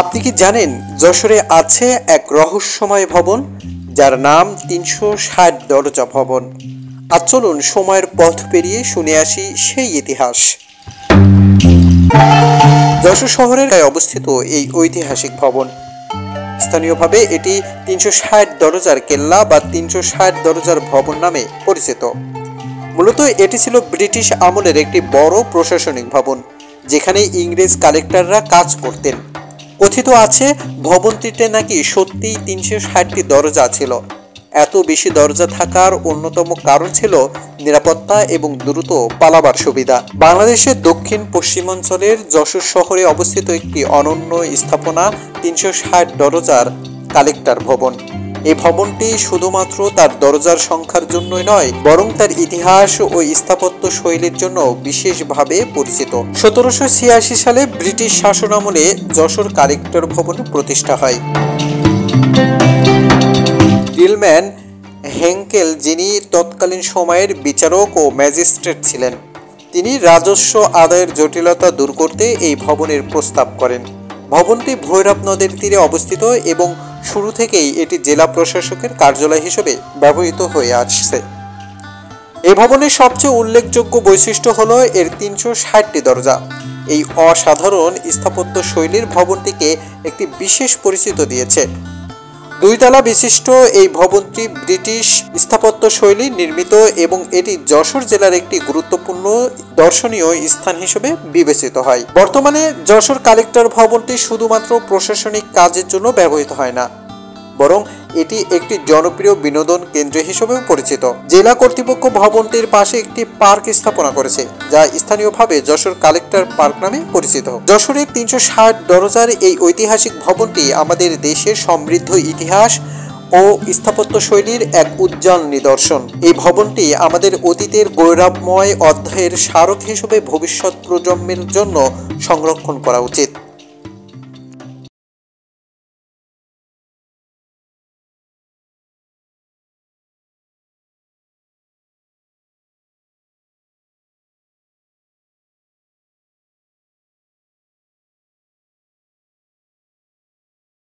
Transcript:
আপনি কি জানেন যশোরে আছে এক রহস্যময় ভবন যার নাম ৩৬০ দরজা ভবন। আর চলুন সময়ের পথ পেরিয়ে শুনে আসি সেই ইতিহাস। যশোর শহরের গায়ে অবস্থিত এই ঐতিহাসিক ভবন, স্থানীয়ভাবে এটি ৩৬০ দরজার কেল্লা বা ৩৬০ দরজার ভবন নামে পরিচিত। মূলত এটি ছিল ব্রিটিশ আমলের একটি বড় প্রশাসনিক ভবন, যেখানে ইংরেজ কালেক্টররা কাজ করতেন। কথিত আছে ভবনটিতে নাকি সত্যিই ৩৬০টি দরজা ছিল। এত বেশি দরজা থাকার অন্যতম কারণ ছিল নিরাপত্তা এবং দ্রুত পালাবার সুবিধা। বাংলাদেশের দক্ষিণ পশ্চিমাঞ্চলের যশোর শহরে অবস্থিত একটি অনন্য স্থাপনা ৩৬০ দরজার কালেক্টর ভবন। এই ভবনটি শুধুমাত্র তার দরজার সংখ্যার জন্যই নয়, বরং তার ইতিহাস ও স্থাপত্য শৈলীর জন্য বিশেষভাবে পরিচিত। ১৭৮৬ সালে ব্রিটিশ শাসনামলে যশোর কালেক্টর ভবন প্রতিষ্ঠা হয়। ডিলম্যান হেঙ্কেল, যিনি তৎকালীন সময়ের বিচারক ও ম্যাজিস্ট্রেট ছিলেন, তিনি রাজস্ব আদায়ের জটিলতা দূর করতে এই ভবনের প্রস্তাব করেন। ভবনটি ভৈরব নদের তীরে অবস্থিত এবং শুরু থেকেই এটি জেলা প্রশাসকের কার্যালয় হিসেবে ব্যবহৃত হয়ে আসছে। এই ভবনের সবচেয়ে উল্লেখযোগ্য বৈশিষ্ট্য হলো এর ৩৬০টি দরজা। এই অসাধারণ স্থাপত্য শৈলীর ভবনটিকে একটি বিশেষ পরিচিতি দিয়েছে। ২ তলা বিশিষ্ট এই ভবনটি ব্রিটিশ স্থাপত্য শৈলী নির্মিত এবং এটি যশোর জেলার একটি গুরুত্বপূর্ণ দর্শনীয় স্থান হিসেবে বিবেচিত হয়। বর্তমানে যশোর কালেক্টর ভবনটি শুধুমাত্র প্রশাসনিক কাজের জন্য ব্যবহৃত হয় না, বরং এটি একটি জনপ্রিয় বিনোদন কেন্দ্র হিসেবেও পরিচিত। জেলা কর্তৃপক্ষ ভবনটির পাশে একটি পার্ক স্থাপনা করেছে, যা স্থানীয়ভাবে যশোর কালেক্টর পার্ক নামে পরিচিত। যশোরের ৩৬০ দরজার এই ঐতিহাসিক ভবনটি আমাদের দেশের সমৃদ্ধ ইতিহাস ও স্থাপত্য শৈলীর এক উজ্জ্বল নিদর্শন। এই ভবনটি আমাদের অতীতের গৌরবময় অধ্যায়ের স্মারক হিসেবে ভবিষ্যৎ প্রজন্মের জন্য সংরক্ষণ করা উচিত।